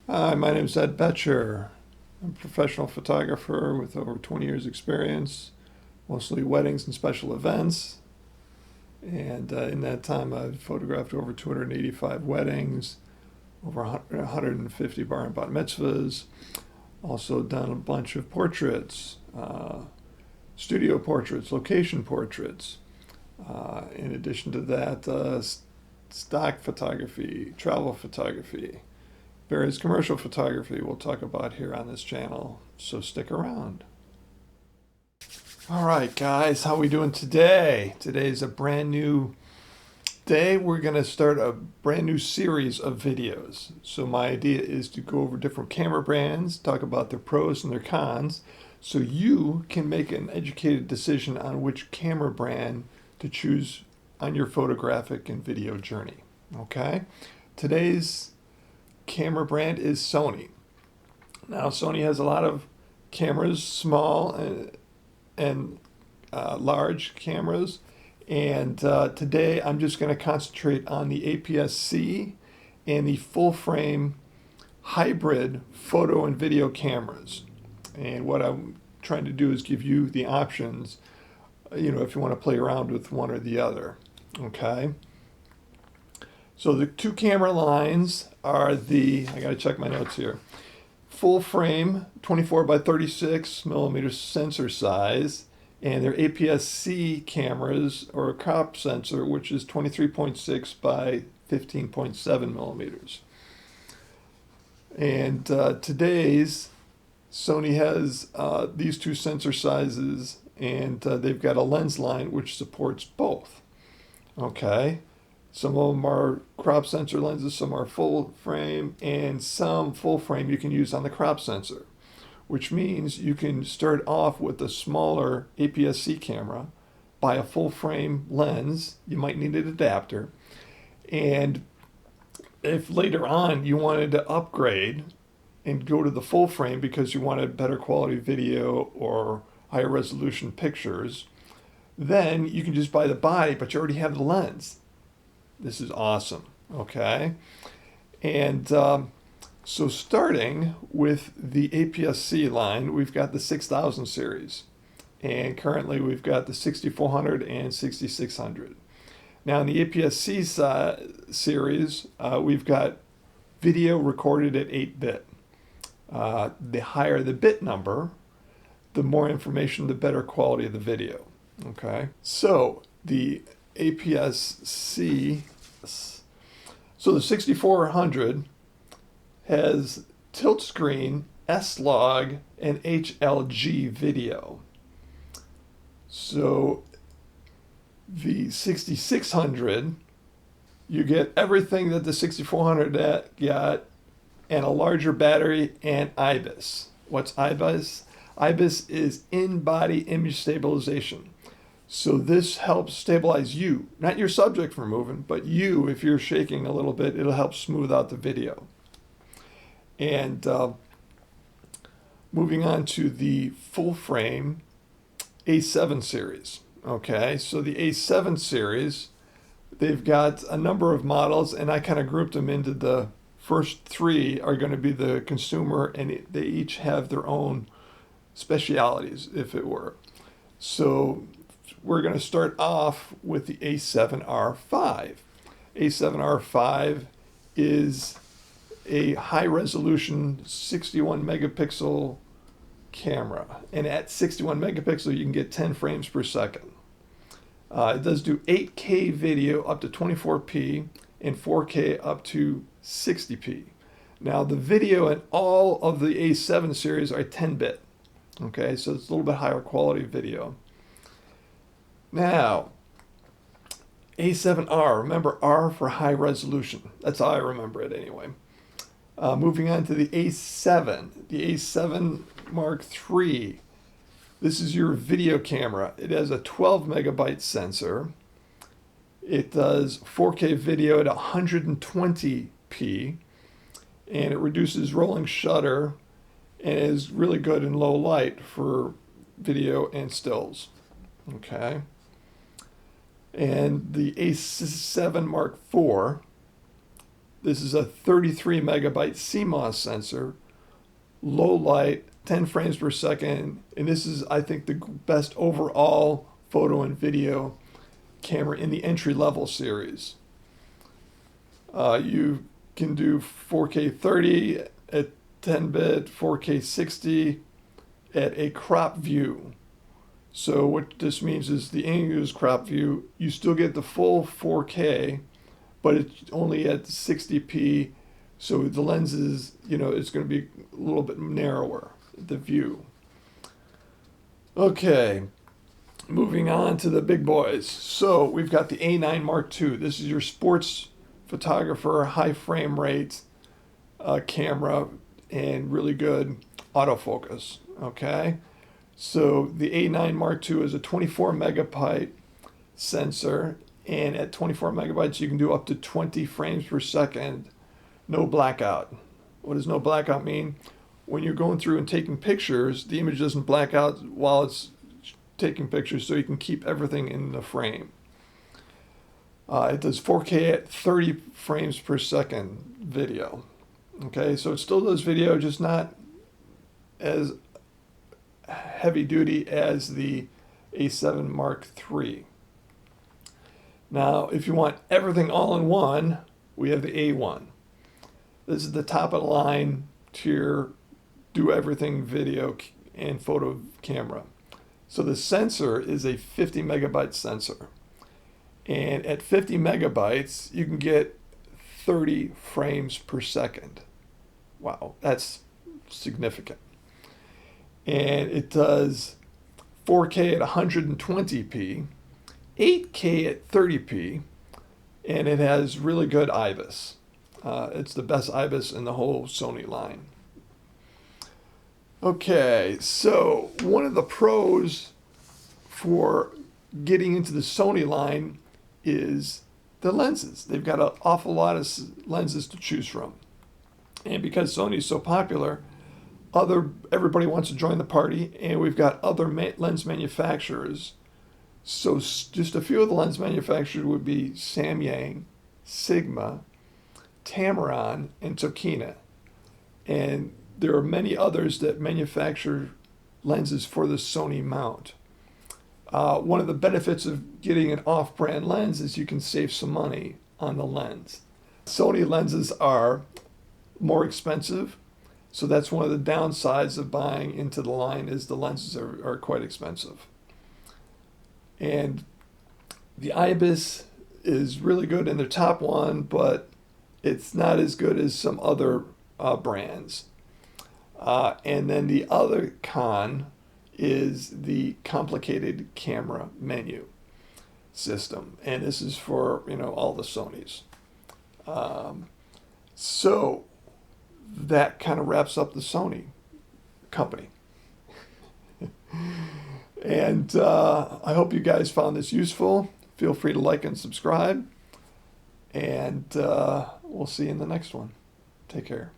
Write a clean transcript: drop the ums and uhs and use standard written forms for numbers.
Hi, my name is Ed Betcher. I'm a professional photographer with over 20 years experience, mostly weddings and special events. And in that time, I've photographed over 285 weddings, over 150 bar and bat mitzvahs, also done a bunch of portraits, studio portraits, location portraits. In addition to that, stock photography, travel photography, various commercial photography we'll talk about here on this channel, so stick around. All right, guys, how we doing today? Today's a brand new day. We're going to start a brand new series of videos. So my idea is to go over different camera brands, talk about their pros and their cons, so you can make an educated decision on which camera brand to choose on your photographic and video journey. Okay? Today's camera brand is Sony. Now, Sony has a lot of cameras, small and large cameras, and today I'm just going to concentrate on the APS-C and the full frame hybrid photo and video cameras. And what I'm trying to do is give you the options, if you want to play around with one or the other. Okay? So the two camera lines are I got to check my notes here, full frame 24 by 36 millimeter sensor size, and their APS-C cameras or a crop sensor, which is 23.6 by 15.7 millimeters. And today's Sony has these two sensor sizes, and they've got a lens line which supports both. Okay. Some of them are crop sensor lenses, some are full frame, and some full frame you can use on the crop sensor, which means you can start off with a smaller APS-C camera, buy a full frame lens, you might need an adapter, and if later on you wanted to upgrade and go to the full frame because you wanted better quality video or higher resolution pictures, then you can just buy the body, but you already have the lens. This is awesome, okay? And so starting with the APS-C line, we've got the 6000 series. And currently we've got the 6400 and 6600. Now in the APS-C series, we've got video recorded at 8-bit. The higher the bit number, the more information, the better quality of the video, okay? So the APS-C, so the 6400 has tilt screen, S-Log, and HLG video. So the 6600, you get everything that the 6400 got, and a larger battery and IBIS. What's IBIS? IBIS is in-body image stabilization. So this helps stabilize you, not your subject from moving, but you, if you're shaking a little bit, it'll help smooth out the video. And moving on to the full frame A7 series. Okay, so the A7 series, they've got a number of models, and I kind of grouped them into the first three are going to be the consumer, and they each have their own specialities, if it were. So we're going to start off with the A7R5. A7R5 is a high-resolution 61 megapixel camera, and at 61 megapixel you can get 10 frames per second. It does do 8K video up to 24p and 4K up to 60p. Now the video in all of the A7 series are 10-bit. Okay, so it's a little bit higher quality video. Now, A7R, remember R for high resolution. That's how I remember it anyway. Moving on to the A7. The A7 Mark III. This is your video camera. It has a 12 megabyte sensor. It does 4K video at 120p, and it reduces rolling shutter and is really good in low light for video and stills. Okay. And the A7 Mark IV, This is a 33 megabyte CMOS sensor, low light, 10 frames per second, and this is, I think, the best overall photo and video camera in the entry-level series. You can do 4K 30 at 10-bit, 4K 60 at a crop view. So what this means is the angle crop view, you still get the full 4K, but it's only at 60p. So the lens is, it's going to be a little bit narrower, the view. Okay, moving on to the big boys. So we've got the A9 Mark II. This is your sports photographer, high frame rate camera, and really good autofocus. Okay, so the A9 Mark II is a 24 megabyte sensor, and at 24 megabytes you can do up to 20 frames per second, no blackout. What does no blackout mean? When you're going through and taking pictures, the image doesn't black out while it's taking pictures, so you can keep everything in the frame. It does 4K at 30 frames per second video. Okay, so it still does video, just not as heavy duty as the A7 Mark III. Now, if you want everything all in one, we have the A1. This is the top of the line tier, do everything video and photo camera. So the sensor is a 50 megabyte sensor. And at 50 megabytes, you can get 30 frames per second. Wow, that's significant. And it does 4K at 120p, 8K at 30p, and it has really good IBIS. It's the best IBIS in the whole Sony line. Okay, so one of the pros for getting into the Sony line is the lenses. They've got an awful lot of lenses to choose from. And because Sony is so popular, everybody wants to join the party, and we've got other lens manufacturers. So just a few of the lens manufacturers would be Samyang, Sigma, Tamron, and Tokina. And there are many others that manufacture lenses for the Sony mount. One of the benefits of getting an off-brand lens is you can save some money on the lens. Sony lenses are more expensive, so that's one of the downsides of buying into the line, is the lenses are quite expensive. And the IBIS is really good in their top one, but it's not as good as some other brands. And then the other con is the complicated camera menu system. And this is for, all the Sonys. So that kind of wraps up the Sony company. And I hope you guys found this useful. Feel free to like and subscribe. And we'll see you in the next one. Take care.